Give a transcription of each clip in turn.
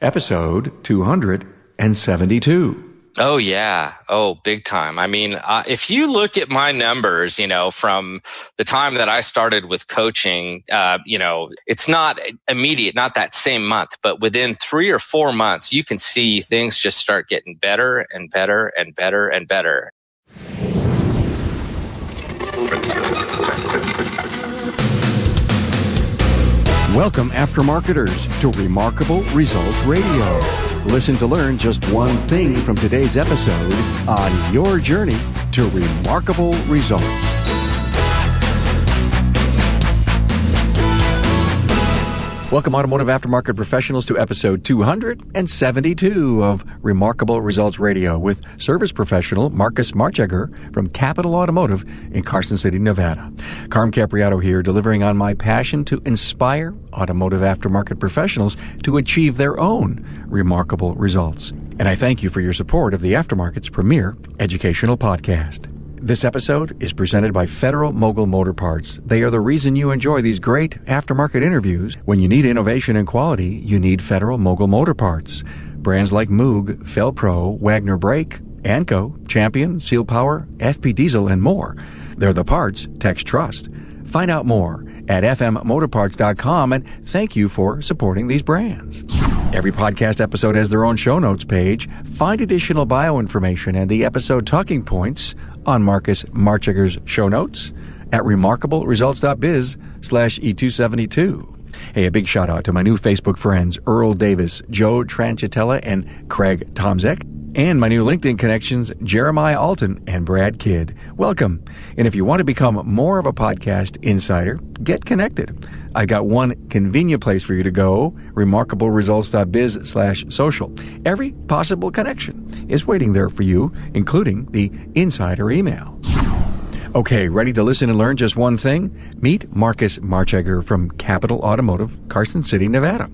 episode 272. Oh, yeah. Oh, big time. I mean, if you look at my numbers, from the time that I started with coaching, it's not immediate, not that same month, but within 3 or 4 months, you can see things just start getting better and better and better and better. Welcome, aftermarketers, to Remarkable Results Radio. Listen to learn just one thing from today's episode on your journey to remarkable results. Welcome, automotive aftermarket professionals, to episode 272 of Remarkable Results Radio with service professional Marcus Marchegger from Capitol Automotive in Carson City, Nevada. Carm Capriato here, delivering on my passion to inspire automotive aftermarket professionals to achieve their own remarkable results. And I thank you for your support of the aftermarket's premier educational podcast. This episode is presented by Federal Mogul Motor Parts. They are the reason you enjoy these great aftermarket interviews. When you need innovation and quality, you need Federal Mogul Motor Parts. Brands like Moog, Felpro, Wagner Brake, Anco, Champion, Seal Power, FP Diesel, and more. They're the parts techs trust. Find out more at fmmotorparts.com, and thank you for supporting these brands. Every podcast episode has their own show notes page. Find additional bio information and the episode talking points on Marcus Marchegger's show notes at remarkableresults.biz/E272. Hey, a big shout out to my new Facebook friends, Earl Davis, Joe Tranchitella, and Craig Tomzek, and my new LinkedIn connections, Jeremiah Alton and Brad Kidd. Welcome. And if you want to become more of a podcast insider, get connected. I got one convenient place for you to go, remarkableresults.biz/social. Every possible connection is waiting there for you, including the insider email. Okay, ready to listen and learn just one thing? Meet Marcus Marchegger from Capitol Automotive, Carson City, Nevada.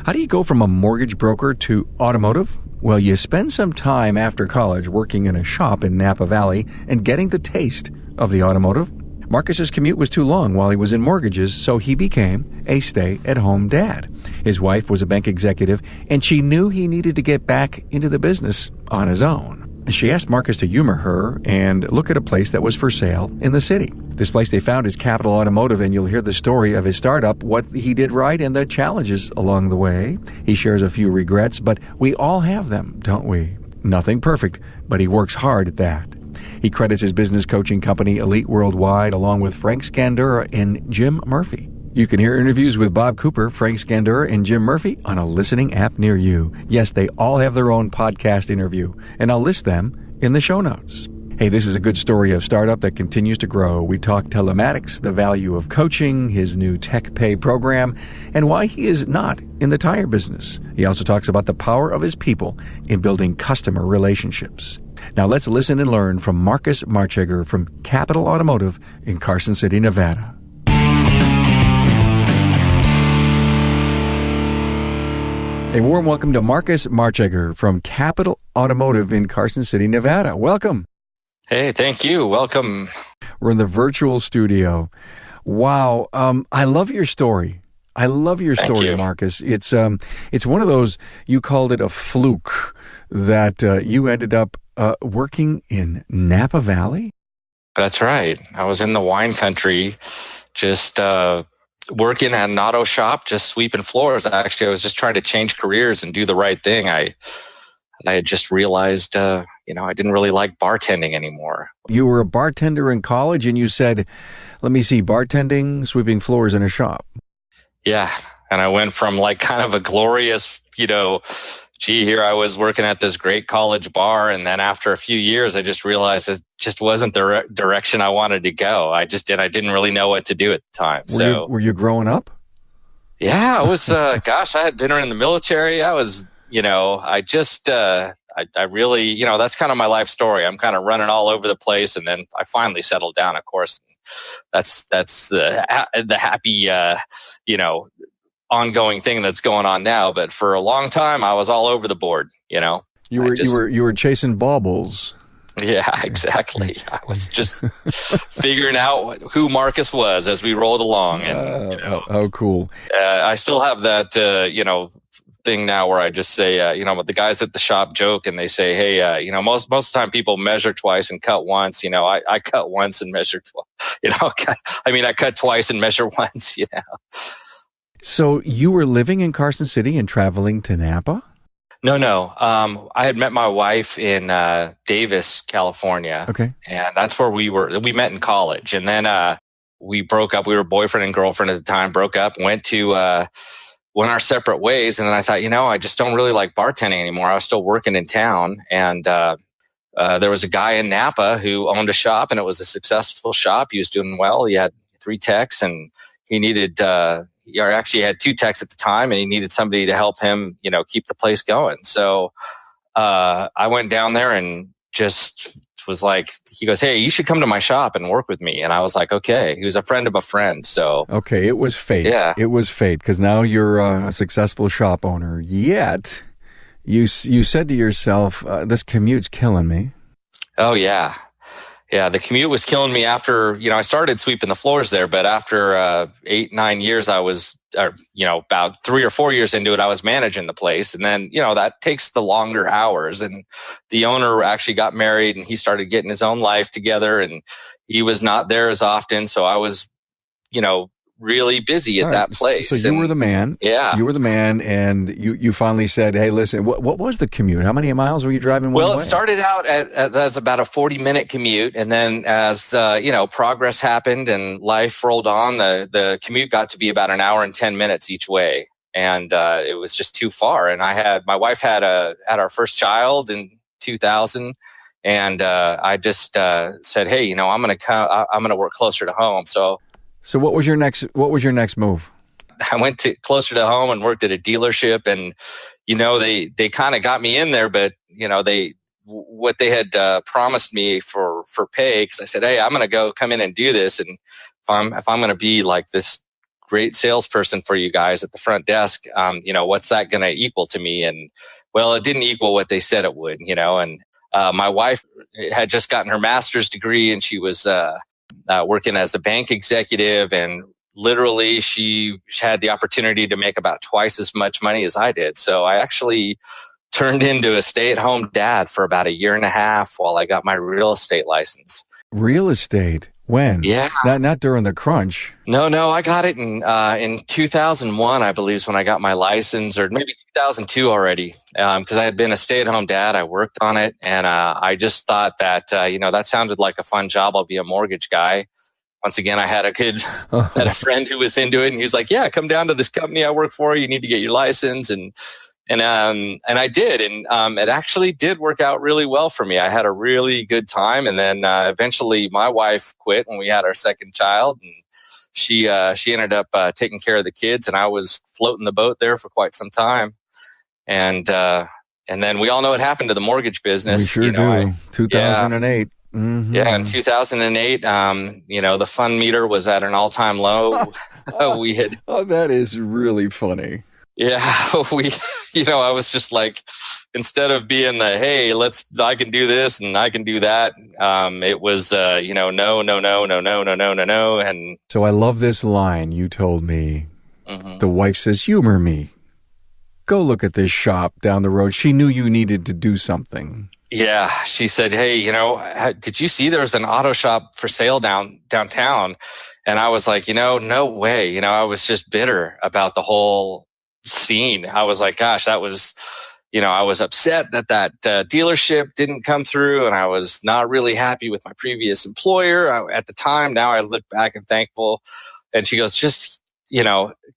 How do you go from a mortgage broker to automotive? Well, you spend some time after college working in a shop in Napa Valley and getting the taste of the automotive. Marcus's commute was too long while he was in mortgages, so he became a stay-at-home dad. His wife was a bank executive, and she knew he needed to get back into the business on his own. She asked Marcus to humor her and look at a place that was for sale in the city. This place they found is Capitol Automotive, and you'll hear the story of his startup, what he did right, and the challenges along the way. He shares a few regrets, but we all have them, don't we? Nothing perfect, but he works hard at that. He credits his business coaching company, Elite Worldwide, along with Frank Scandura and Jim Murphy. You can hear interviews with Bob Cooper, Frank Scandura, and Jim Murphy on a listening app near you. Yes, they all have their own podcast interview, and I'll list them in the show notes. Hey, this is a good story of startup that continues to grow. We talk telematics, the value of coaching, his new tech pay program, and why he is not in the tire business. He also talks about the power of his people in building customer relationships. Now let's listen and learn from Marcus Marchegger from Capitol Automotive in Carson City, Nevada. A warm welcome to Marcus Marchegger from Capitol Automotive in Carson City, Nevada. Welcome. Hey, thank you. Welcome. We're in the virtual studio. Wow. I love your story. I love your story, Marcus. It's one of those, you called it a fluke, that you ended up working in Napa Valley? That's right. I was in the wine country, just working at an auto shop, just sweeping floors. Actually, I was just trying to change careers and do the right thing. I had just realized, I didn't really like bartending anymore. You were a bartender in college, and you said, let me see, bartending, sweeping floors in a shop. Yeah. And I went from like kind of a glorious, here I was working at this great college bar. And then after a few years, I just realized it just wasn't the direction I wanted to go. I didn't really know what to do at the time. Were you growing up? Yeah, I was, I had been in the military. I was, I really, that's kind of my life story. I'm kind of running all over the place, and then I finally settled down, of course. That's the happy, ongoing thing that's going on now. But for a long time, I was all over the board. You were chasing baubles. Yeah, exactly. I was just figuring out who Marcus was as we rolled along. And, cool. I still have that, thing now where I just say, the guys at the shop joke and they say, hey, most of the time people measure twice and cut once. I cut once and measure twice. I cut twice and measure once. So you were living in Carson City and traveling to Napa? No. I had met my wife in Davis, California. Okay. And that's where we met in college. And then we broke up. We were boyfriend and girlfriend at the time, broke up, went our separate ways. And then I thought, I just don't really like bartending anymore. I was still working in town. And there was a guy in Napa who owned a shop, and it was a successful shop. He was doing well. He had 3 techs, and he needed... he had 2 techs at the time, and he needed somebody to help him, keep the place going. So I went down there and just was like, he goes, hey, you should come to my shop and work with me. And I was like, okay. He was a friend of a friend. So okay, it was fate. Yeah, it was fate, because now you're a successful shop owner. Yet you said to yourself, this commute's killing me. Oh yeah. Yeah, the commute was killing me after, I started sweeping the floors there, but after 8-9 years, I was, about 3 or 4 years into it, I was managing the place. And then, that takes the longer hours. And the owner actually got married, and he started getting his own life together, and he was not there as often. So I was, really busy at that place. So you were the man. Yeah. You were the man, and you finally said, hey, listen, what was the commute? How many miles were you driving one way? Well, it started out as about a 40-minute commute. And then as, progress happened and life rolled on, the commute got to be about an hour and 10 minutes each way. And it was just too far. And my wife had our first child in 2000. And I just said, hey, I'm going to work closer to home. So what was your next move? I went closer to home and worked at a dealership, and they kind of got me in there, but what they had promised me for pay, because I said, hey, I'm going to come in and do this, and if I'm going to be like this great salesperson for you guys at the front desk, what's that going to equal to me? And well, it didn't equal what they said it would, and my wife had just gotten her master's degree, and she was working as a bank executive, and literally she had the opportunity to make about twice as much money as I did. So I actually turned into a stay-at-home dad for about 1.5 years while I got my real estate license. Real estate? When? Yeah. Not during the crunch. No, I got it in 2001, I believe, is when I got my license, or maybe 2002 already, because I had been a stay-at-home dad. I worked on it, and I just thought that, that sounded like a fun job. I'll be a mortgage guy. Once again, I had a friend who was into it, and he was like, yeah, come down to this company I work for. You need to get your license. And I did. And it actually did work out really well for me. I had a really good time. And then eventually my wife quit when we had our second child, and she ended up taking care of the kids, and I was floating the boat there for quite some time. And then we all know what happened to the mortgage business. We sure do. 2008. Mm-hmm. Yeah, in 2008, the fund meter was at an all-time low. We had. Oh, that is really funny. Yeah, I was just like, instead of being the, hey, I can do this and I can do that. It was, no. And so I love this line you told me. Mm-hmm. The wife says, humor me. Go look at this shop down the road. She knew you needed to do something. Yeah, she said, hey, did you see there was an auto shop for sale downtown? And I was like, no way. I was just bitter about the whole scene. I was like, gosh, that was, I was upset that dealership didn't come through, and I was not really happy with my previous employer at the time. Now I look back and thankful. And she goes, just,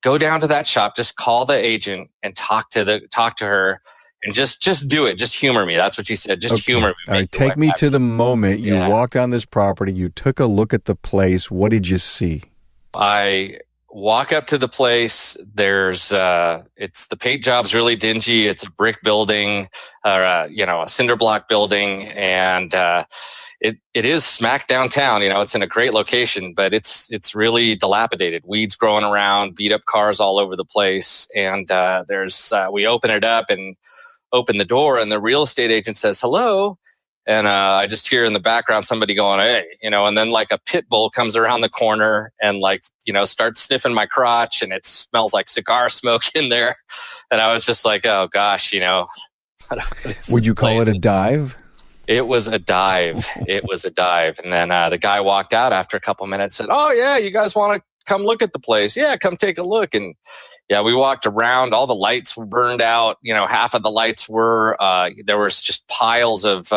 go down to that shop, just call the agent and talk to her. And just do it. Just humor me. That's what she said. Just humor me. All right, take me to the moment you walked on this property. You took a look at the place. What did you see? I walk up to the place. There's it's the paint job's really dingy. It's a brick building, a cinder block building, and it is smack downtown. It's in a great location, but it's really dilapidated. Weeds growing around, beat up cars all over the place, and we open it up and open the door, and the real estate agent says hello, And I just hear in the background somebody going, hey, and then like a pit bull comes around the corner and like, starts sniffing my crotch, and it smells like cigar smoke in there. And I was just like, oh gosh, Would you call it a dive? It was a dive. It was a dive. And then the guy walked out after a couple minutes, said, oh yeah, you guys want to come look at the place? Yeah, come take a look. And yeah, we walked around. All the lights were burned out. Half of the lights were, there was just piles of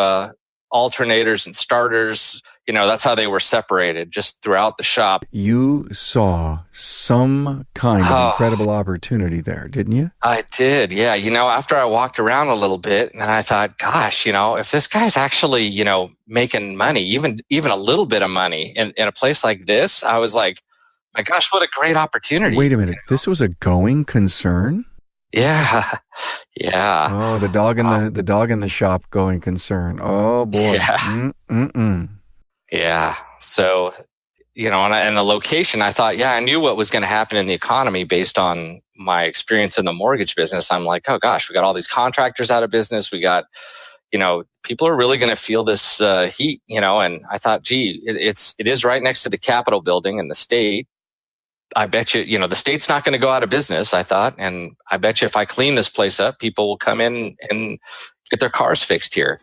alternators and starters. That's how they were separated just throughout the shop. You saw some kind of incredible opportunity there, didn't you? I did, yeah. After I walked around a little bit, and I thought, gosh, if this guy's actually, making money, even a little bit of money in a place like this, I was like, my gosh, what a great opportunity. Wait a minute. This was a going concern? Yeah. Yeah. Oh, the dog in the shop going concern. Oh boy. Yeah. Yeah. So, and the location, I thought, I knew what was going to happen in the economy based on my experience in the mortgage business. I'm like, oh gosh, we got all these contractors out of business. We got, people are really going to feel this heat, and I thought, gee, it is right next to the Capitol building in the state. I bet you, the state's not going to go out of business, I thought. And I bet you if I clean this place up, people will come in and get their cars fixed here,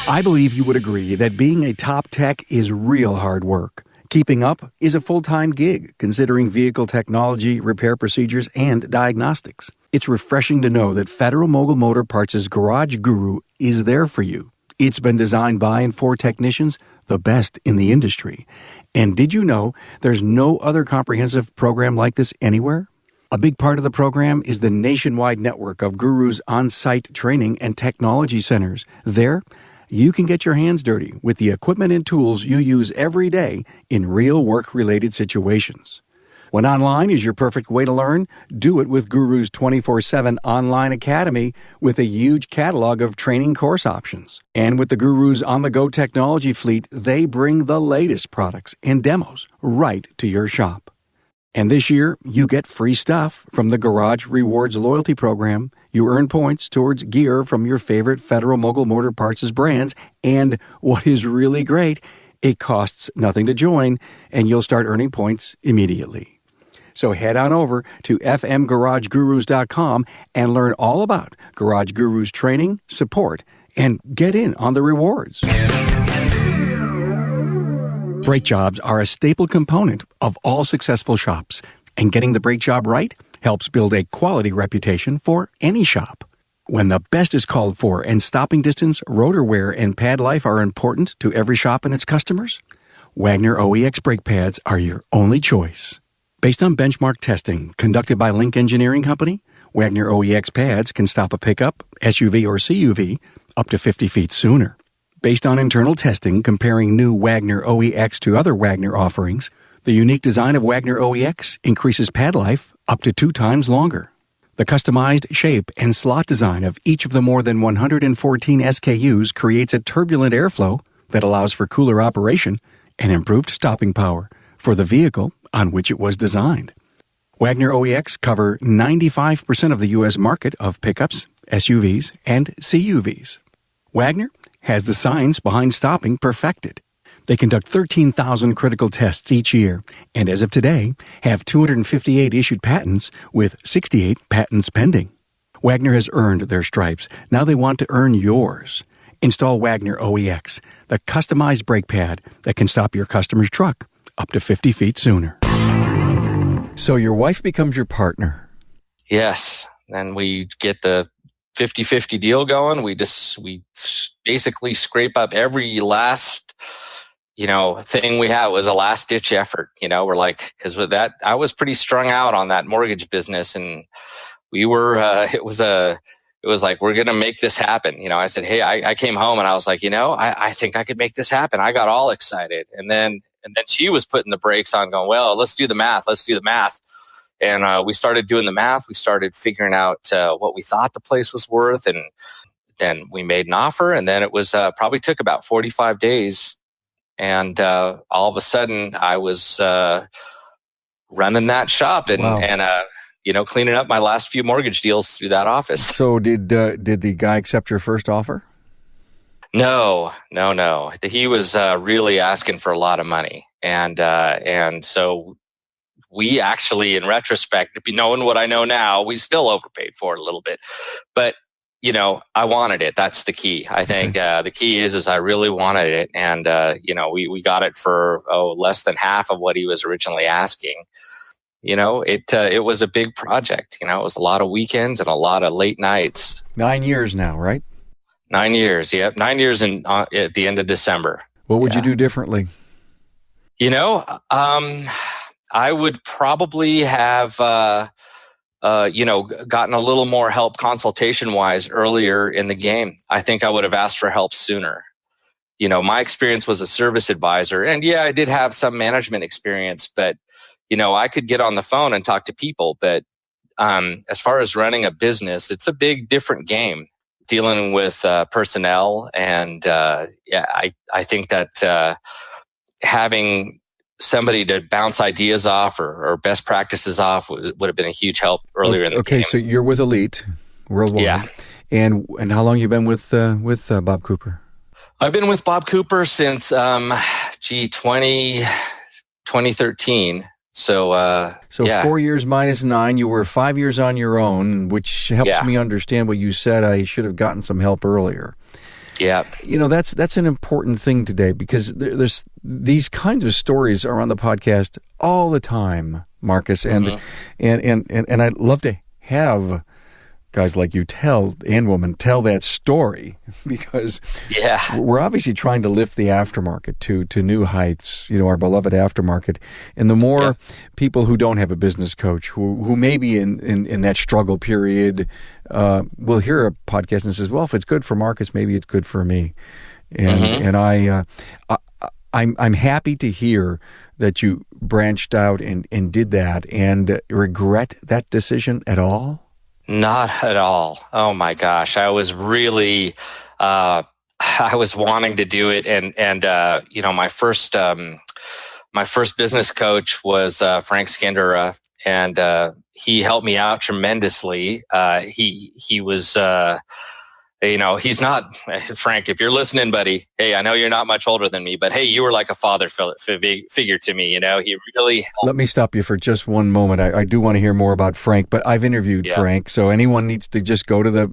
I believe you would agree that being a top tech is real hard work. Keeping up is a full-time gig, considering vehicle technology, repair procedures, and diagnostics. It's refreshing to know that Federal Mogul Motor Parts' Garage Guru is there for you. It's been designed by and for technicians, the best in the industry. And did you know there's no other comprehensive program like this anywhere? A big part of the program is the nationwide network of Guru's on-site training and technology centers. There, you can get your hands dirty with the equipment and tools you use every day in real work-related situations. When online is your perfect way to learn, do it with Guru's 24/7 online academy with a huge catalog of training course options. And with the Guru's on-the-go technology fleet, they bring the latest products and demos right to your shop. And this year, you get free stuff from the Garage Rewards loyalty program. You earn points towards gear from your favorite Federal Mogul Motor Parts' brands. And what is really great, it costs nothing to join, and you'll start earning points immediately. So head on over to fmgaragegurus.com and learn all about Garage Gurus training, support, and get in on the rewards. Brake jobs are a staple component of all successful shops, and getting the brake job right helps build a quality reputation for any shop. When the best is called for and stopping distance, rotor wear, and pad life are important to every shop and its customers, Wagner OEX brake pads are your only choice. Based on benchmark testing conducted by Link Engineering Company, Wagner OEX pads can stop a pickup, SUV or CUV, up to 50 feet sooner. Based on internal testing comparing new Wagner OEX to other Wagner offerings, the unique design of Wagner OEX increases pad life up to 2 times longer. The customized shape and slot design of each of the more than 114 SKUs creates a turbulent airflow that allows for cooler operation and improved stopping power for the vehicle on which it was designed. Wagner OEX cover 95% of the U.S. market of pickups, SUVs, and CUVs. Wagner has the science behind stopping perfected. They conduct 13,000 critical tests each year, and as of today, have 258 issued patents with 68 patents pending. Wagner has earned their stripes. Now they want to earn yours. Install Wagner OEX, the customized brake pad that can stop your customer's truck up to 50 feet sooner. So your wife becomes your partner. Yes. And we get the 50-50 deal going. We basically scrape up every last, thing we had. It was a last ditch effort. We're like, because with that, I was pretty strung out on that mortgage business, and we were, it was like, we're going to make this happen. I said, hey, I came home and I was like, I think I could make this happen. I got all excited. And then she was putting the brakes on going, well, let's do the math. And we started doing the math. We started figuring out what we thought the place was worth. And then we made an offer. And then it was probably took about 45 days. And all of a sudden I was running that shop. And, wow. and cleaning up my last few mortgage deals through that office. So did the guy accept your first offer? No. He was really asking for a lot of money, and so we actually, in retrospect, knowing what I know now, we still overpaid for it a little bit. But I wanted it. That's the key. I think the key is I really wanted it, and we got it for less than half of what he was originally asking. It was a big project. It was a lot of weekends and a lot of late nights. 9 years now, right? 9 years. Yep. 9 years at the end of December. What would you do differently? I would probably have, gotten a little more help consultation wise earlier in the game. I think I would have asked for help sooner. My experience was a service advisor, and I did have some management experience, but I could get on the phone and talk to people. But as far as running a business, it's a big different game, dealing with personnel. And I think that having somebody to bounce ideas off or best practices off would have been a huge help earlier in the game. Okay, so you're with Elite Worldwide. Yeah. And how long have you been with Bob Cooper? I've been with Bob Cooper since 2013. So 4 years minus 9, you were 5 years on your own, which helps me understand what you said. I should have gotten some help earlier. Yeah. That's an important thing today, because there's these kinds of stories are on the podcast all the time, Marcus, and I'd love to have guys like you tell that story, because we're obviously trying to lift the aftermarket to new heights, our beloved aftermarket. And the more people who don't have a business coach, who may be in that struggle period, will hear a podcast and says, well, if it's good for Marcus, maybe it's good for me. And I'm happy to hear that you branched out and did that. And regret that decision at all? Not at all. Oh my gosh. I was really, I was wanting to do it. And my first business coach was, Frank Skandura, and, he helped me out tremendously. He was, he's not, Frank, if you're listening, buddy, hey, I know you're not much older than me, but hey, you were like a father figure to me. He really helped. Let me stop you for just one moment. I do want to hear more about Frank, but I've interviewed Frank, so anyone needs to just go to the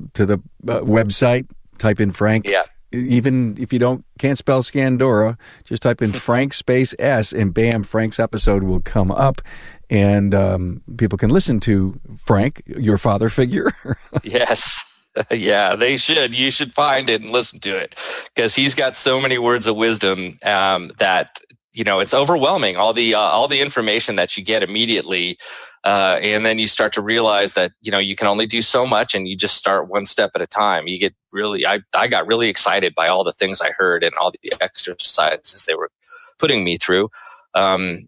website, type in Frank. Yeah. Even if you can't spell Skandura, just type in Frank space S, and bam, Frank's episode will come up, and people can listen to Frank, your father figure. Yes. Yeah, they should. You should find it and listen to it, because he's got so many words of wisdom that it's overwhelming. All the information that you get immediately, and then you start to realize that you can only do so much, and you just start one step at a time. You get really. I got really excited by all the things I heard and all the exercises they were putting me through, I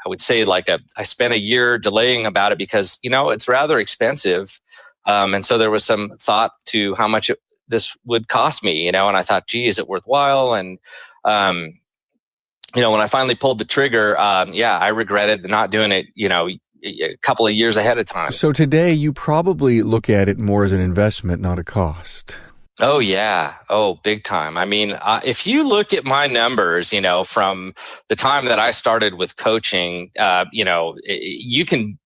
would say I spent a year delaying about it because it's rather expensive. And so there was some thought to how much this would cost me, and I thought, gee, is it worthwhile? And, when I finally pulled the trigger, I regretted not doing it, a couple of years ahead of time. So today you probably look at it more as an investment, not a cost. Oh, yeah. Oh, big time. I mean, if you look at my numbers, from the time that I started with coaching, you can...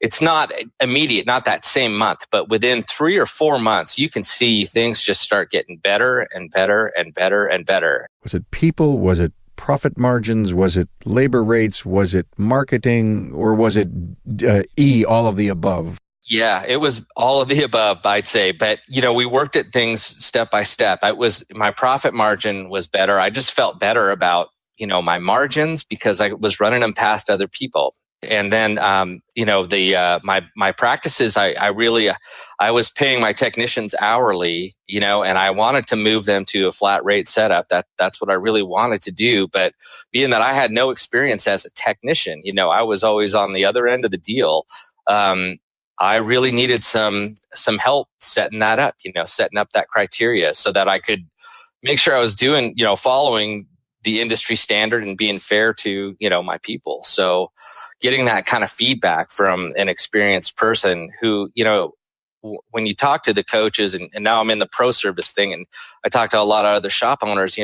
It's not immediate, not that same month, but within 3 or 4 months, you can see things just start getting better and better and better and better. Was it people? Was it profit margins? Was it labor rates? Was it marketing? Or was it all of the above? Yeah, it was all of the above, I'd say. But, we worked at things step by step. My profit margin was better. I just felt better about, my margins, because I was running them past other people. And then, my practices, I was paying my technicians hourly, and I wanted to move them to a flat rate setup. That's what I really wanted to do. But being that I had no experience as a technician, I was always on the other end of the deal. I really needed some help setting that up, setting up that criteria so that I could make sure I was doing, following the industry standard and being fair to, my people. So getting that kind of feedback from an experienced person who, when you talk to the coaches, and now I'm in the pro service thing, and I talk to a lot of other shop owners,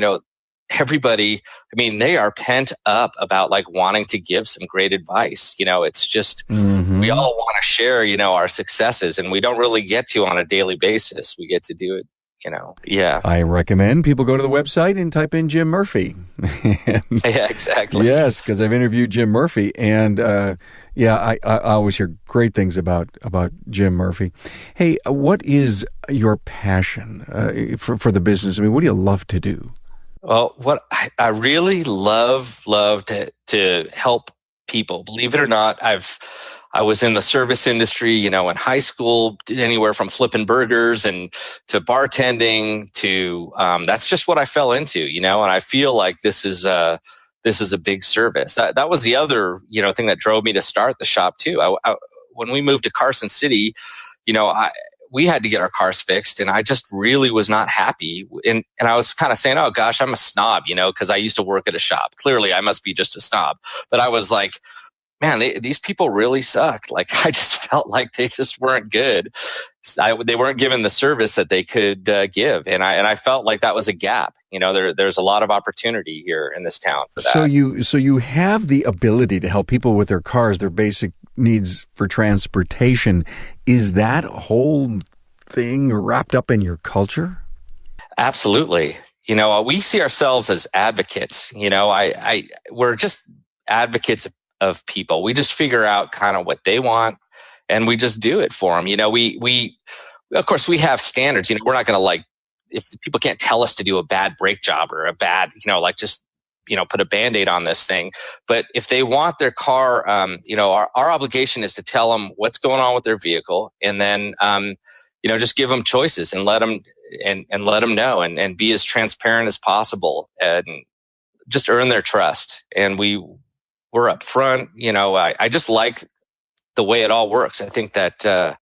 everybody, they are pent up about like wanting to give some great advice. It's just, we all want to share, our successes, and we don't really get to on a daily basis. We get to do it, yeah. I recommend people go to the website and type in Jim Murphy. Yeah, exactly. Yes, because I've interviewed Jim Murphy, and I always hear great things about Jim Murphy. Hey, what is your passion for the business? What do you love to do? Well, what I really love to help people. Believe it or not, I was in the service industry, in high school, did anywhere from flipping burgers and to bartending to that's just what I fell into, and I feel like this is a big service. That was the other thing that drove me to start the shop too. When we moved to Carson City, we had to get our cars fixed, and I just really was not happy. And I was kind of saying, oh gosh, I'm a snob, because I used to work at a shop. Clearly I must be just a snob. But I was like, man, these people really sucked. Like, I just felt like they just weren't good. They weren't given the service that they could give. And I felt like that was a gap. There's a lot of opportunity here in this town for that. So you have the ability to help people with their cars, their basic needs for transportation. Is that whole thing wrapped up in your culture? Absolutely. We see ourselves as advocates. We're just advocates of people. We just figure out kind of what they want, and we just do it for them. We of course we have standards. We're not going to if people can't tell us to do a bad brake job or a bad, put a Band-Aid on this thing. But if they want their car, our obligation is to tell them what's going on with their vehicle, and then, just give them choices and let them let them know, and be as transparent as possible, and just earn their trust. And we're up front. I just like the way it all works. I think that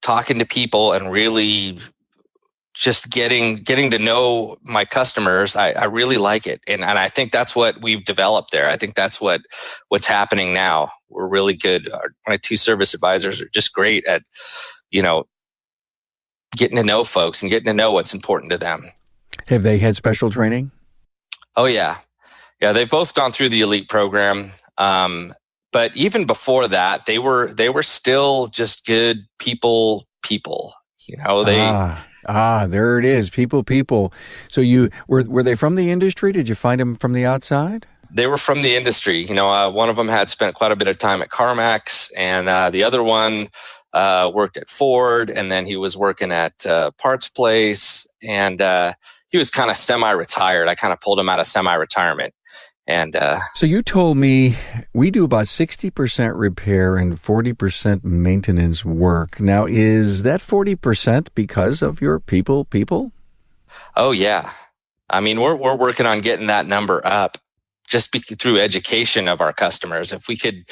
talking to people and really just getting to know my customers, I really like it. And I think that's what we've developed there. I think that's what's happening now. We're really good. My two service advisors are just great at, getting to know folks and getting to know what's important to them. Have they had special training? Oh, yeah. Yeah, they've both gone through the elite program. But even before that, they were still just good people. There it is. People. So were they from the industry? Did you find them from the outside? They were from the industry. One of them had spent quite a bit of time at CarMax, and the other one worked at Ford, and then he was working at Parts Place, and he was kind of semi-retired. I kind of pulled him out of semi-retirement. And so you told me we do about 60% repair and 40% maintenance work. Now, is that 40% because of your people? Oh, yeah. We're working on getting that number up just through education of our customers. If we could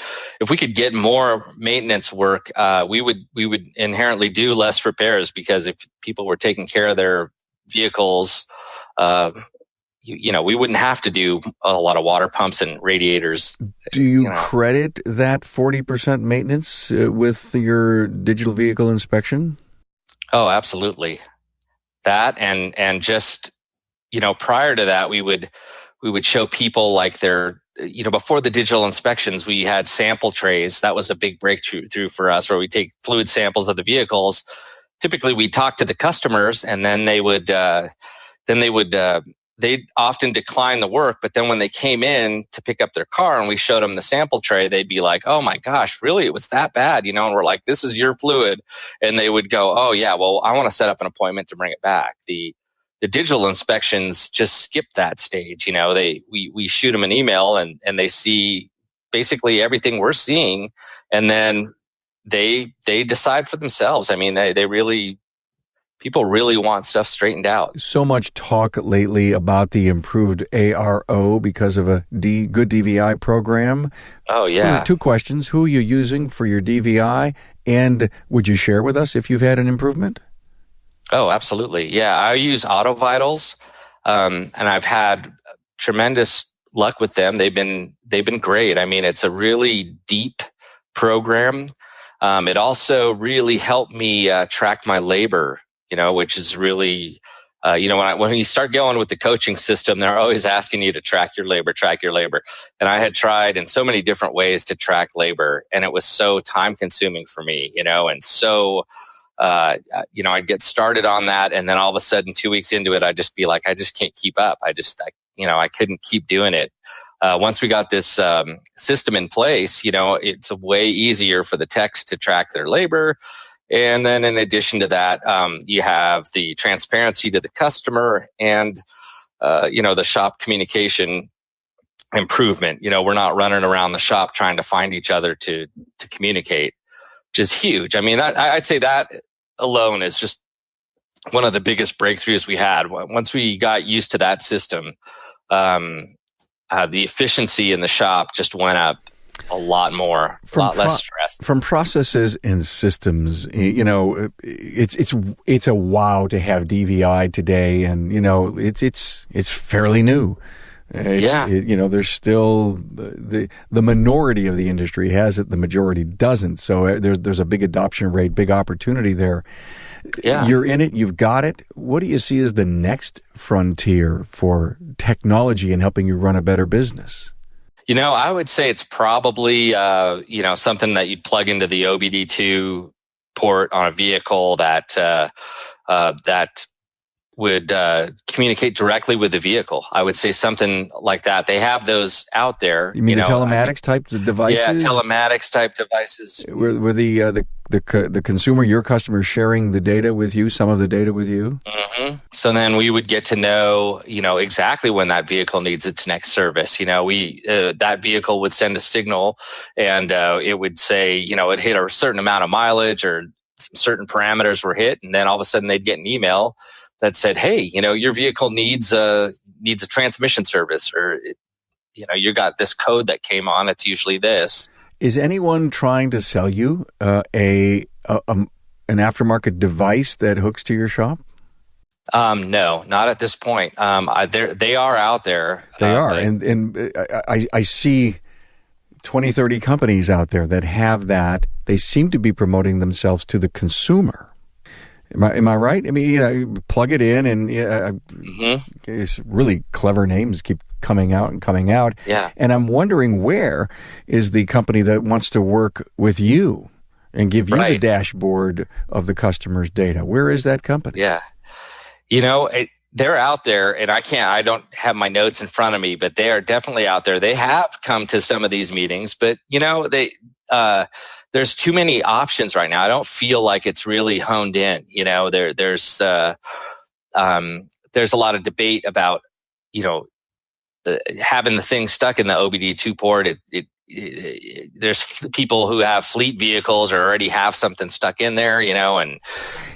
get more maintenance work, we would inherently do less repairs, because if people were taking care of their vehicles, we wouldn't have to do a lot of water pumps and radiators. Do you credit that 40% maintenance with your digital vehicle inspection? Oh, absolutely. That and just, prior to that, we would show people like their, before the digital inspections, we had sample trays. That was a big breakthrough for us, where we take fluid samples of the vehicles. Typically, we talk to the customers, and then they'd often decline the work, but then when they came in to pick up their car and we showed them the sample tray, they'd be like, oh my gosh, really? It was that bad? And we're like, this is your fluid. And they would go, oh yeah, well, I want to set up an appointment to bring it back. The digital inspections just skip that stage. We shoot them an email and they see basically everything we're seeing. And then they decide for themselves. People really want stuff straightened out. So much talk lately about the improved ARO because of a good DVI program. Oh, yeah. Two questions. Who are you using for your DVI? And would you share with us if you've had an improvement? Oh, absolutely. Yeah, I use Auto Vitals, and I've had tremendous luck with them. They've been great. I mean, it's a really deep program. It also really helped me track my labor, which is really, when you start going with the coaching system, they're always asking you to track your labor. And I had tried in so many different ways to track labor, and it was so time consuming for me, and so, I'd get started on that. And then all of a sudden, 2 weeks into it, I'd just be like, I just can't keep up. I couldn't keep doing it. Once we got this system in place, it's way easier for the techs to track their labor. And then in addition to that, you have the transparency to the customer and, the shop communication improvement. We're not running around the shop trying to find each other to communicate, which is huge. I mean, I'd say that alone is just one of the biggest breakthroughs we had. Once we got used to that system, the efficiency in the shop just went up a lot more, a lot less stress. From processes and systems, it's a wow to have DVI today, and it's fairly new. There's still the minority of the industry has it, the majority doesn't. So there's a big adoption rate, big opportunity there. Yeah. You're in it, you've got it. What do you see as the next frontier for technology and helping you run a better business? I would say it's probably, something that you'd plug into the OBD2 port on a vehicle that would communicate directly with the vehicle. I would say something like that. They have those out there. You mean the telematics type devices? Yeah, telematics type devices. Were the consumer, your customer, sharing the data with you, some of the data with you? Mm-hmm. So then we would get to know, exactly when that vehicle needs its next service. That vehicle would send a signal, and it would say, it hit a certain amount of mileage or certain parameters were hit, and then all of a sudden they'd get an email that said, hey, your vehicle needs a transmission service, or you got this code that came on. It's usually this. Is anyone trying to sell you an aftermarket device that hooks to your shop? No, not at this point. They are out there. They are, and I see 20, 30 companies out there that have that. They seem to be promoting themselves to the consumer. Am I right? I mean, you plug it in, and it's really clever names keep coming out. Yeah. And I'm wondering, where is the company that wants to work with you and give you the dashboard of the customer's data? Where is that company? Yeah. They're out there, and I don't have my notes in front of me, but they are definitely out there. They have come to some of these meetings, but there's too many options right now. I don't feel like it's really honed in. There's a lot of debate about, having the thing stuck in the OBD2 port. There's people who have fleet vehicles or already have something stuck in there, and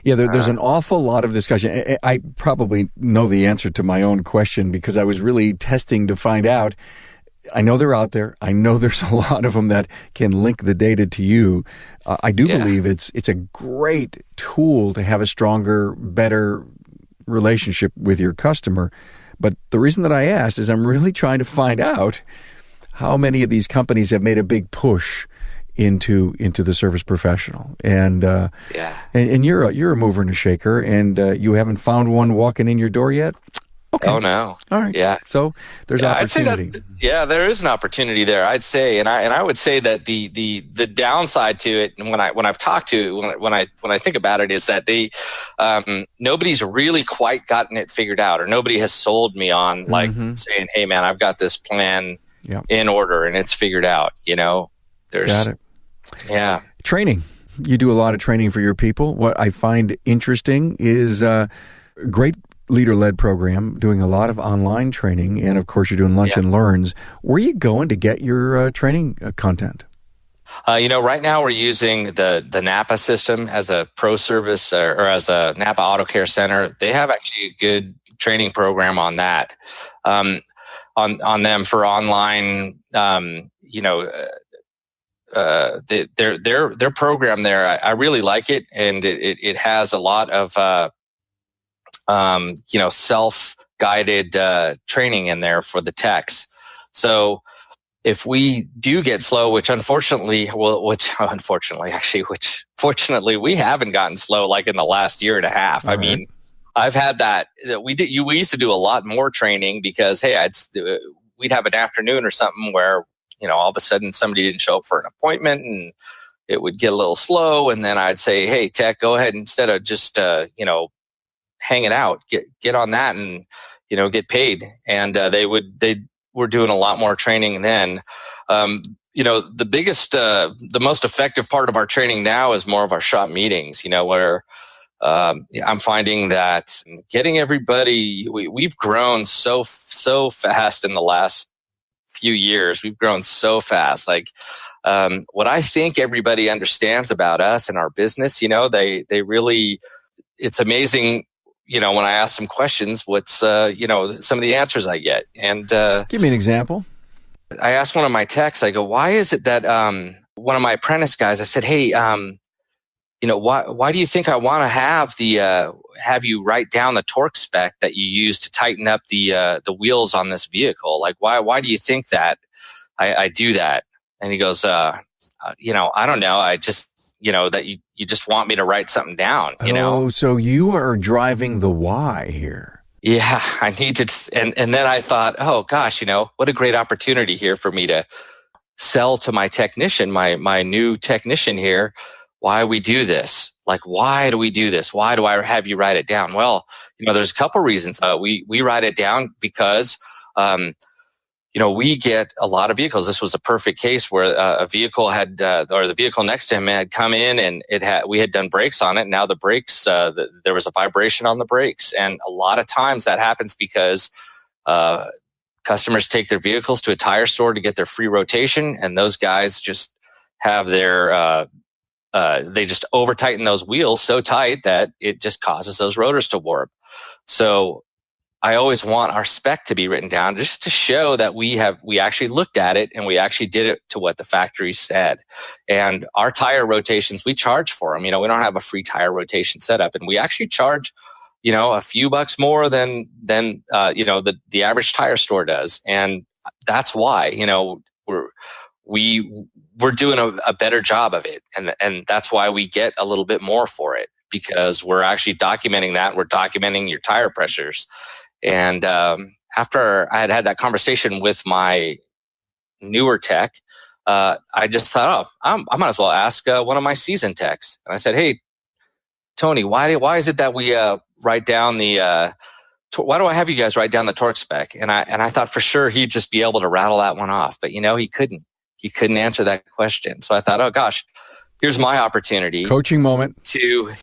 there's an awful lot of discussion. I probably know the answer to my own question because I was really testing to find out. I know they're out there. I know there's a lot of them that can link the data to you. I do believe it's a great tool to have a stronger, better relationship with your customer. But the reason that I asked is I'm really trying to find out how many of these companies have made a big push into the service professional. And and you're a mover and a shaker, and you haven't found one walking in your door yet? Okay. Oh, no. All right. Yeah. So there's opportunity. I'd say that, there is an opportunity there, I'd say. And I would say that the downside to it, and when I've talked to, when I think about it, is that nobody's really quite gotten it figured out, or nobody has sold me on saying, hey man, I've got this plan in order and it's figured out, Got it. Yeah. Training. You do a lot of training for your people. What I find interesting is great leader-led program, doing a lot of online training, and of course you're doing lunch and learns. Where are you going to get your training content? Right now we're using the Napa system as a pro service or as a Napa Auto Care Center. They have actually a good training program on that, on them for online. Their program there, I really like it, and it has a lot of self guided training in there for the techs. So if we do get slow, which fortunately we haven't gotten slow like in the last year and a half. All I right. mean, I've had that we used to do a lot more training because, hey, we'd have an afternoon or something where, all of a sudden somebody didn't show up for an appointment and it would get a little slow. And then I'd say, hey, tech, go ahead, instead of just, hanging out, get on that and, get paid. And they were doing a lot more training then. The biggest, the most effective part of our training now is more of our shop meetings, where I'm finding that getting everybody, we've grown so fast in the last few years. We've grown so fast. Like, what I think everybody understands about us and our business, they really, it's amazing, when I ask them questions, what's, some of the answers I get. And give me an example. I asked one of my techs, I go, why is it that one of my apprentice guys, I said, hey, why do you think I want to have you write down the torque spec that you use to tighten up the wheels on this vehicle? Like, why do you think that I do that? And he goes, I don't know. I just, that you just want me to write something down, Oh, so you are driving the why here. Yeah, I need to. And then I thought, oh gosh, what a great opportunity here for me to sell to my technician, my new technician here, why we do this. Like, why do we do this? Why do I have you write it down? Well, there's a couple reasons. We write it down because, we get a lot of vehicles. This was a perfect case where a vehicle had, or the vehicle next to him had come in and we had done brakes on it. Now the brakes, there was a vibration on the brakes. And a lot of times that happens because, customers take their vehicles to a tire store to get their free rotation. And those guys just have their, they just over tighten those wheels so tight that it just causes those rotors to warp. So I always want our spec to be written down just to show that we actually looked at it and we actually did it to what the factory said. And our tire rotations, we charge for them. We don't have a free tire rotation setup, and we actually charge, a few bucks more than the average tire store does. And that's why, we're doing a better job of it. And that's why we get a little bit more for it, because we're actually documenting that. We're documenting your tire pressures. And after I had that conversation with my newer tech, I just thought, I might as well ask one of my seasoned techs. And I said, hey, Tony, why is it that we write down why do I have you guys write down the torque spec? And I thought for sure he'd just be able to rattle that one off. But, he couldn't. He couldn't answer that question. So I thought, oh, gosh, here's my opportunity. Coaching moment.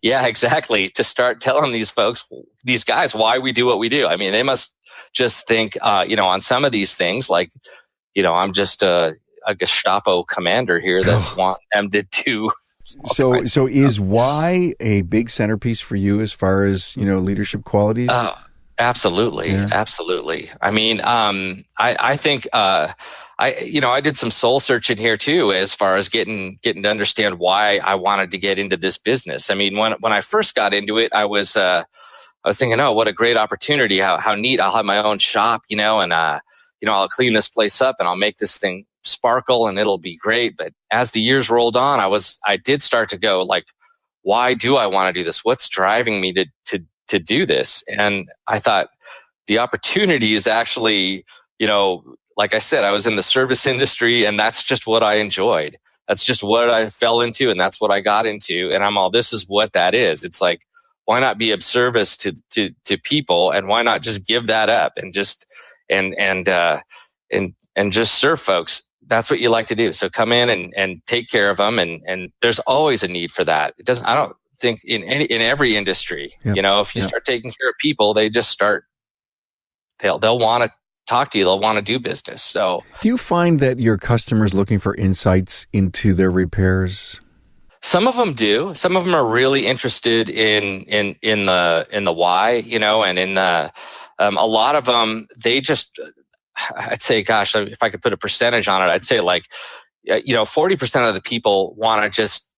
Exactly. To start telling these folks, these guys, why we do what we do. I mean, they must just think, on some of these things, like, I'm just a Gestapo commander here that's want them to do. So is why a big centerpiece for you as far as, leadership qualities? Absolutely. Yeah. Absolutely. I mean, I think, I did some soul searching here too, as far as getting to understand why I wanted to get into this business. I mean, when I first got into it, I was thinking, oh, what a great opportunity. How neat. I'll have my own shop, and, I'll clean this place up and I'll make this thing sparkle and it'll be great. But as the years rolled on, I did start to go like, why do I want to do this? What's driving me to do this? And I thought the opportunity is actually, like I said, I was in the service industry and that's just what I enjoyed. That's just what I fell into and that's what I got into. And this is what that is. It's like, why not be of service to people, and why not just give that up and just, and just serve folks? That's what you like to do. So come in and take care of them. And there's always a need for that. I don't think in every industry, yep. If you start taking care of people, they just they'll want to talk to you. They'll want to do business. So do you find that your customers looking for insights into their repairs? Some of them do. Some of them are really interested in the why, and in the, a lot of them, they just, I'd say, gosh, if I could put a percentage on it, I'd say 40% of the people want to just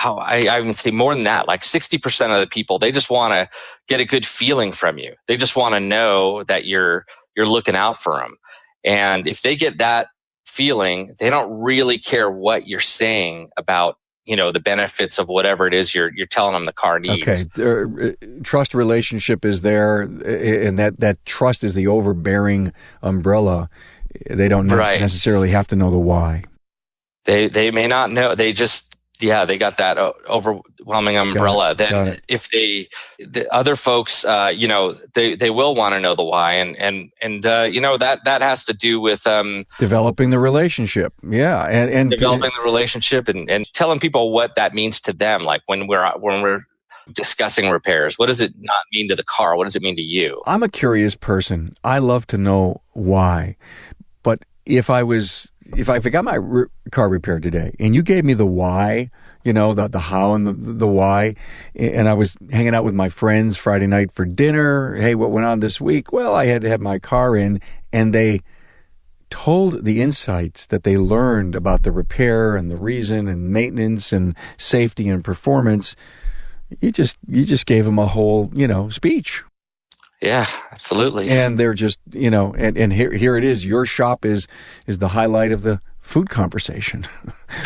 I would say more than that, like 60% of the people, they just want to get a good feeling from you. They just want to know that you're looking out for them. And if they get that feeling, they don't really care what you're saying about, the benefits of whatever it is you're telling them the car needs. Okay. Trust relationship is there, and that trust is the overbearing umbrella. They don't necessarily have to know the why. They may not know. They just, they got that overwhelming umbrella. Then if the other folks, they will want to know the why. And that has to do with developing the relationship. Yeah. And developing the relationship and telling people what that means to them. Like when we're discussing repairs, what does it not mean to the car? What does it mean to you? I'm a curious person. I love to know why. But if I got my car repaired today and you gave me the why, the how and the why, and I was hanging out with my friends Friday night for dinner, hey, what went on this week? Well, I had to have my car in, and they told the insights that they learned about the repair and the reason and maintenance and safety and performance. You just gave them a whole, speech. Yeah, absolutely. And they're just, and here it is. Your shop is the highlight of the food conversation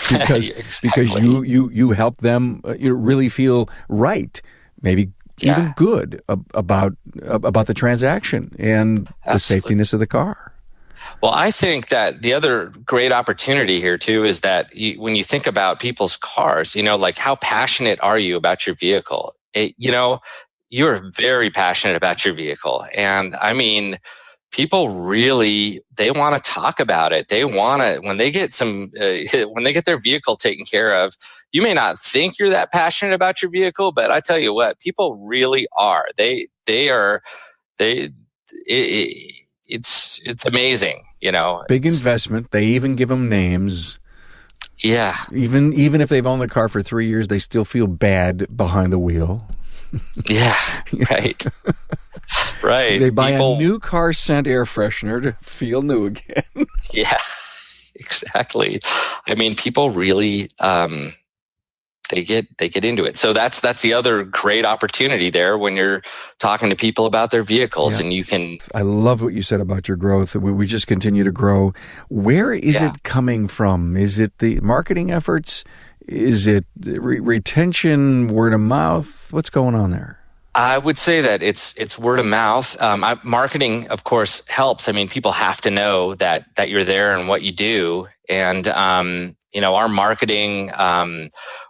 because you help them really feel right, maybe even good about the transaction and the safetiness of the car. Well, I think that the other great opportunity here too is that when you think about people's cars, like how passionate are you about your vehicle? You're very passionate about your vehicle. And I mean, people really, they want to talk about it. They want to, when they get when they get their vehicle taken care of, you may not think you're that passionate about your vehicle, but I tell you what, people really are. It's amazing, Big investment. They even give them names. Yeah. Even if they've owned the car for 3 years, they still feel bad behind the wheel. Yeah, right. Right. They buy a new car scent air freshener to feel new again. Yeah, exactly. I mean, people really, they get into it. So that's the other great opportunity there when you're talking to people about their vehicles, and you can. I love what you said about your growth. We just continue to grow. Where is it coming from? Is it the marketing efforts? Is it retention, word of mouth? What's going on there? I would say that it's word of mouth. Marketing, of course, helps. I mean, people have to know that you're there and what you do. And our marketing,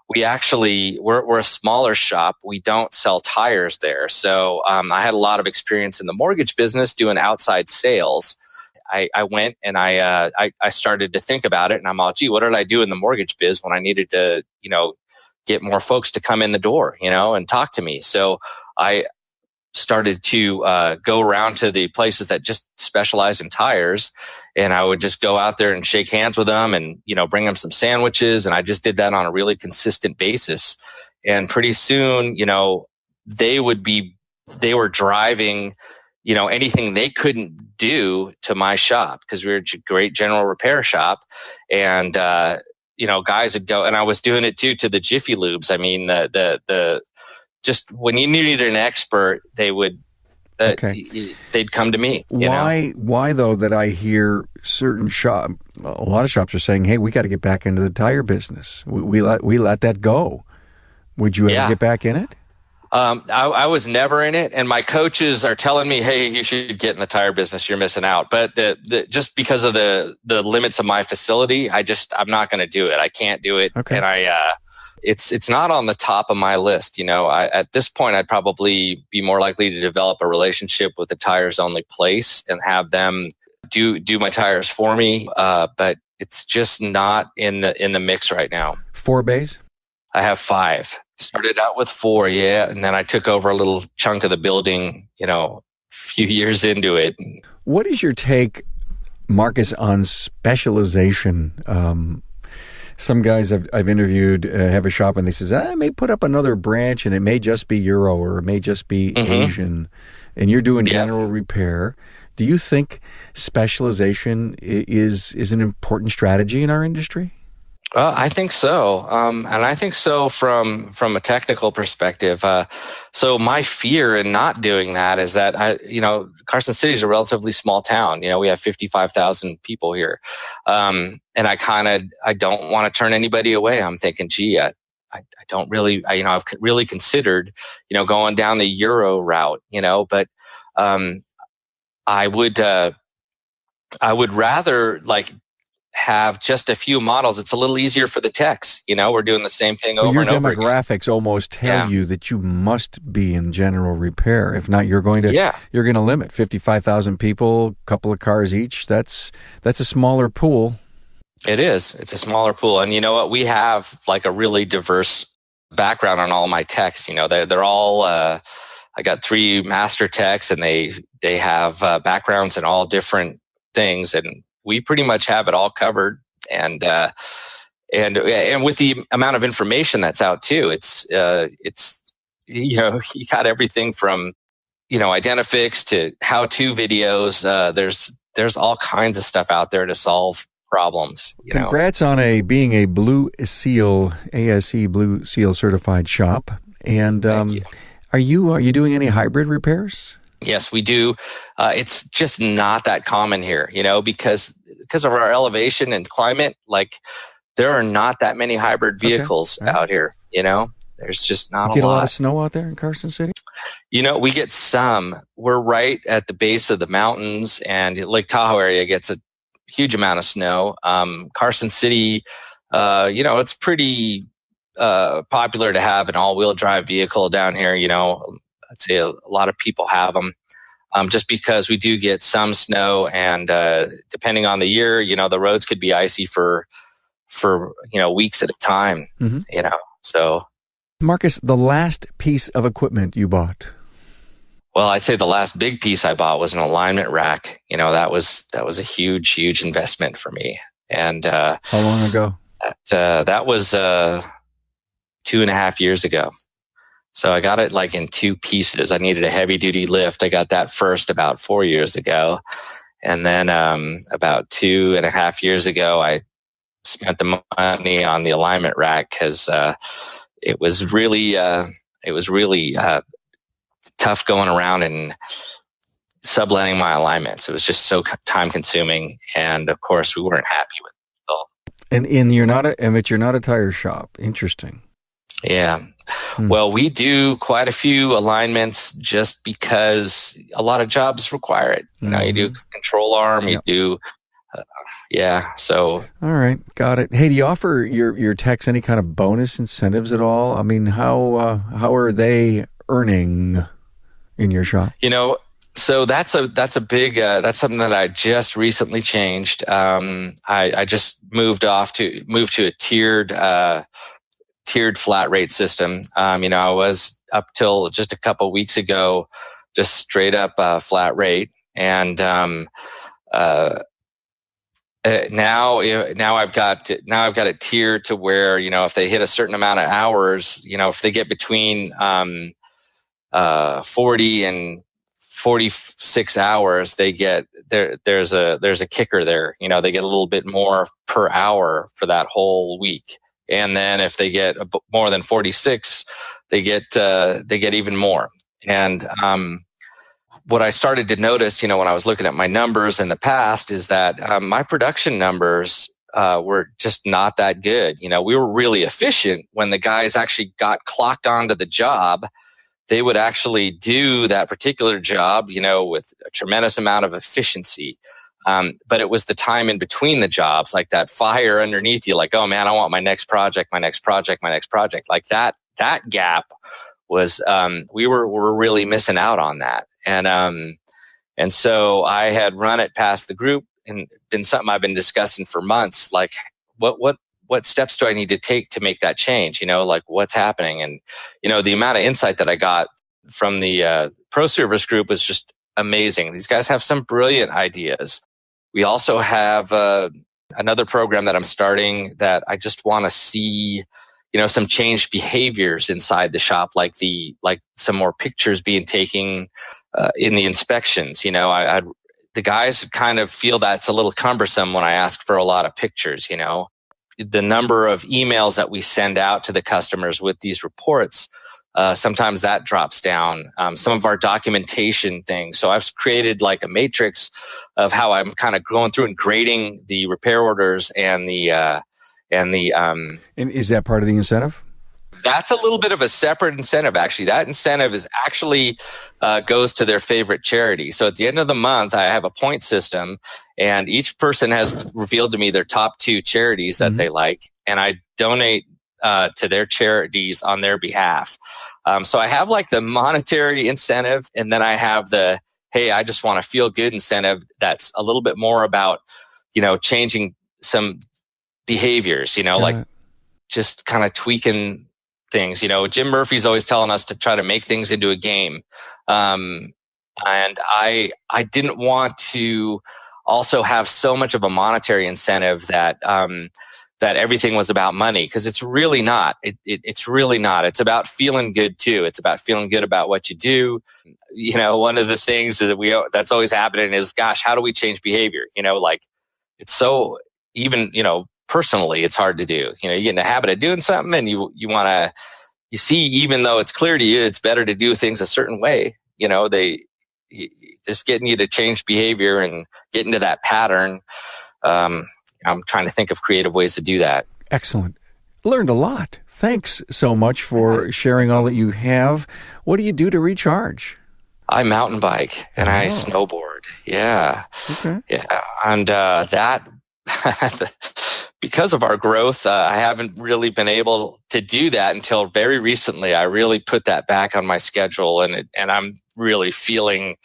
we're a smaller shop. We don't sell tires there. So I had a lot of experience in the mortgage business doing outside sales. I went and I started to think about it, and I'm all, gee, what did I do in the mortgage biz when I needed to, get more folks to come in the door, and talk to me. So I started to go around to the places that just specialize in tires, and I would just go out there and shake hands with them and, bring them some sandwiches. And I just did that on a really consistent basis. And pretty soon, they were driving, anything they couldn't do to my shop because we were a great general repair shop. And, guys would go, and I was doing it too to the Jiffy Lubes. I mean, the just when you needed an expert, they would, they'd come to me. Why though that I hear a lot of shops are saying, hey, we got to get back into the tire business. We let that go. Would you ever get back in it? I was never in it, and my coaches are telling me, "Hey, you should get in the tire business. You're missing out." But just because of the limits of my facility, I'm not going to do it. I can't do it, and it's not on the top of my list. At this point, I'd probably be more likely to develop a relationship with the tires only place and have them do my tires for me. But it's just not in the mix right now. 4 bays? I have 5. Started out with 4, and then I took over a little chunk of the building, a few years into it. What is your take, Marcus, on specialization? Some guys I've interviewed have a shop and they says, I may put up another branch and it may just be Euro or it may just be Asian, and you're doing general repair. Do you think specialization is an important strategy in our industry? I think so, and I think so from a technical perspective. So my fear in not doing that is that Carson City is a relatively small town. We have 55,000 people here, and I don't want to turn anybody away. I'm thinking, gee, I don't really, I've really considered, going down the Euro route, but I would rather have just a few models. It's a little easier for the techs. We're doing the same thing Well, over your and over again. demographics almost tell you that you must be in general repair. If not, you're going to limit 55,000 people, a couple of cars each. That's a smaller pool. It is. It's a smaller pool. And you know what? We have a really diverse background on all my techs. They're all, I got 3 master techs, and they have backgrounds in all different things. And we pretty much have it all covered, and with the amount of information that's out too, it's you got everything from Identifix to how-to videos. There's all kinds of stuff out there to solve problems. Congrats on being a Blue Seal ASE Blue Seal certified shop. And are you doing any hybrid repairs? Yes, we do. It's just not that common here, because of our elevation and climate. There are not that many hybrid vehicles out here. There's just not a lot. Get a lot of snow out there in Carson City? We get some. We're right at the base of the mountains, and Lake Tahoe area gets a huge amount of snow. Carson City, it's pretty popular to have an all-wheel drive vehicle down here. I'd say a lot of people have them, just because we do get some snow, and depending on the year, the roads could be icy for weeks at a time. Mm-hmm. So. Marcus, the last piece of equipment you bought? Well, I'd say the last big piece I bought was an alignment rack. That was a huge investment for me. And how long ago? That was 2.5 years ago. So I got it in 2 pieces. I needed a heavy duty lift. I got that first about 4 years ago. And then about 2.5 years ago, I spent the money on the alignment rack because it was really tough going around and subletting my alignments. It was just so time consuming. And of course, we weren't happy with it all. And you're not a tire shop. Interesting. Yeah. Well, we do quite a few alignments just because a lot of jobs require it. You do control arm, you do, so. All right, got it. Hey, do you offer your techs any kind of bonus incentives at all? I mean, how are they earning in your shop? So that's a big, that's something that I just recently changed. I just moved to a tiered flat rate system. I was up till just a couple weeks ago, just straight up flat rate. And now I've got it tiered to where, if they hit a certain amount of hours, if they get between 40 and 46 hours, they get there's a kicker there. They get a little bit more per hour for that whole week. And then if they get more than 46, they get even more. And what I started to notice, when I was looking at my numbers in the past, is that my production numbers were just not that good. We were really efficient when the guys actually got clocked onto the job. They would actually do that particular job, with a tremendous amount of efficiency. But it was the time in between the jobs, like that fire underneath you, like, oh man, I want my next project. Like that gap was, we were really missing out on that. And so I had run it past the group, and been something I've been discussing for months. Like, what steps do I need to take to make that change? What's happening? And, the amount of insight that I got from the Pro Service group was just amazing. These guys have some brilliant ideas. We also have another program that I'm starting that I just want to see, some changed behaviors inside the shop, like some more pictures being taken in the inspections. The guys kind of feel that's a little cumbersome when I ask for a lot of pictures. the number of emails that we send out to the customers with these reports, sometimes that drops down. Some of our documentation things. So I've created like a matrix of how I'm kind of going through and grading the repair orders and And is that part of the incentive? That's a little bit of a separate incentive, actually. That incentive is actually goes to their favorite charity. So at the end of the month, I have a point system, and each person has revealed to me their top 2 charities that they like, and I donate to their charities on their behalf. So I have like the monetary incentive, and then I have the, hey, I just want to feel good incentive that's a little bit more about, changing some behaviors, like just kind of tweaking things. Jim Murphy's always telling us to try to make things into a game. And I didn't want to also have so much of a monetary incentive that everything was about money, because it's really not. It's really not. It's about feeling good too. It's about feeling good about what you do. One of the things that's always happening is, gosh, how do we change behavior? Like it's so, even, personally, it's hard to do. You get in the habit of doing something, and you see, even though it's clear to you, it's better to do things a certain way. Just getting you to change behavior and get into that pattern. I'm trying to think of creative ways to do that. Excellent. Learned a lot. Thanks so much for sharing all that you have. What do you do to recharge? I mountain bike and I snowboard. Yeah. Okay. Yeah. And that, because of our growth, I haven't really been able to do that until very recently. I really put that back on my schedule, and I'm really feeling,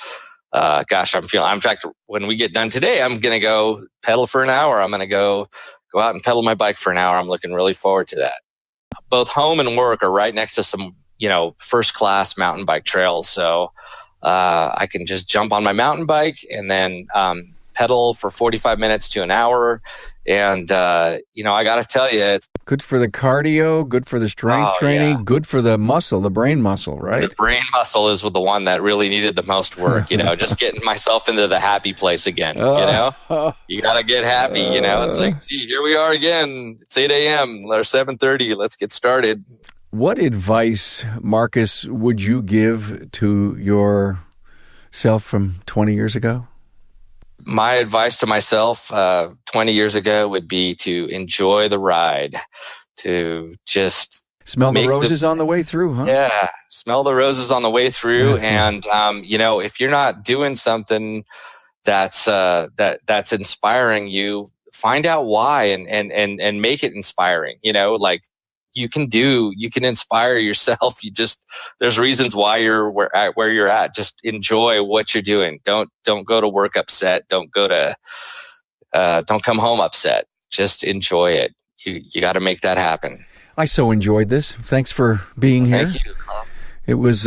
in fact, when we get done today, I'm going to go pedal for an hour. I'm going to go out and pedal my bike for an hour. I'm looking really forward to that. Both home and work are right next to some, first class mountain bike trails. So, I can just jump on my mountain bike and then, pedal for 45 minutes to an hour. And, I got to tell you, it's good for the cardio, good for the strength training, good for the muscle, the brain muscle, right? The brain muscle is the one that really needed the most work, just getting myself into the happy place again, You got to get happy, it's like, gee, here we are again. It's 8 a.m. or 7:30. Let's get started. What advice, Marcus, would you give to yourself from 20 years ago? My advice to myself 20 years ago would be to enjoy the ride, to just smell the roses on the way through, huh? Yeah, smell the roses on the way through. And, if you're not doing something that's inspiring you, find out why and make it inspiring, like you can inspire yourself. There's reasons why you're where you're at. Just enjoy what you're doing. Don't go to work upset. Don't come home upset. Just enjoy it. You got to make that happen. I so enjoyed this. Thanks for being here. Thank you, Carl. It was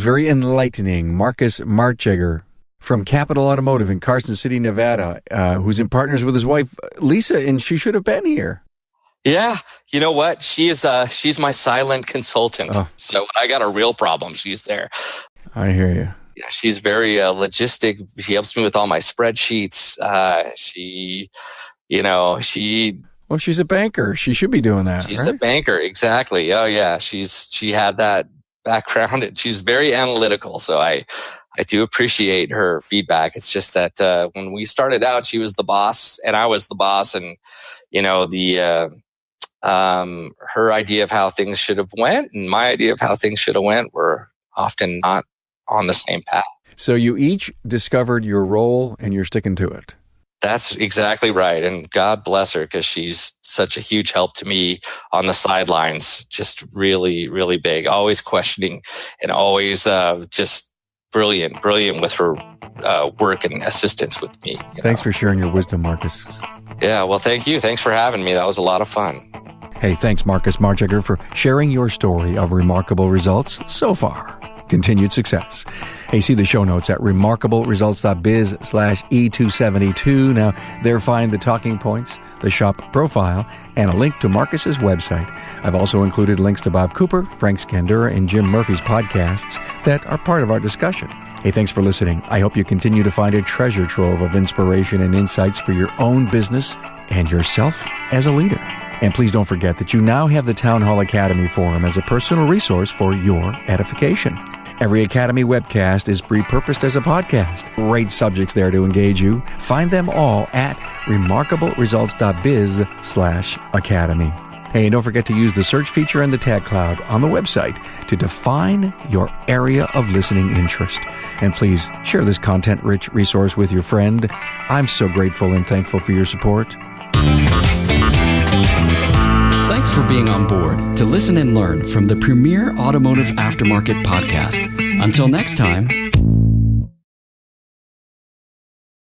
very enlightening. Marcus Marchegger from Capitol Automotive in Carson City, Nevada, who's in partners with his wife, Lisa, and she should have been here. Yeah. You know what? She's my silent consultant. Oh. So when I got a real problem, she's there. I hear you. Yeah, she's very logistic. She helps me with all my spreadsheets. Well, she's a banker. She should be doing that. She's a banker. Exactly. Oh yeah. She had that background, and she's very analytical. So I do appreciate her feedback. It's just that when we started out, she was the boss and I was the boss, and her idea of how things should have went and my idea of how things should have went were often not on the same path. So you each discovered your role and you're sticking to it. That's exactly right. And God bless her, because she's such a huge help to me on the sidelines. Just really, really big. Always questioning and always just brilliant with her work and assistance with me. Thanks for sharing your wisdom, Marcus. Yeah, well, thank you. Thanks for having me. That was a lot of fun. Hey, thanks, Marcus Marchegger, for sharing your story of remarkable results so far. Continued success. Hey, see the show notes at remarkableresults.biz/E272. Now, there find the talking points, the shop profile, and a link to Marcus's website. I've also included links to Bob Cooper, Frank Scandura, and Jim Murphy's podcasts that are part of our discussion. Hey, thanks for listening. I hope you continue to find a treasure trove of inspiration and insights for your own business and yourself as a leader. And please don't forget that you now have the Town Hall Academy Forum as a personal resource for your edification. Every Academy webcast is repurposed as a podcast. Great subjects there to engage you. Find them all at remarkableresults.biz/academy. Hey, and don't forget to use the search feature in the tag cloud on the website to define your area of listening interest. And please share this content-rich resource with your friend. I'm so grateful and thankful for your support. Thanks for being on board to listen and learn from the premier automotive aftermarket podcast. Until next time,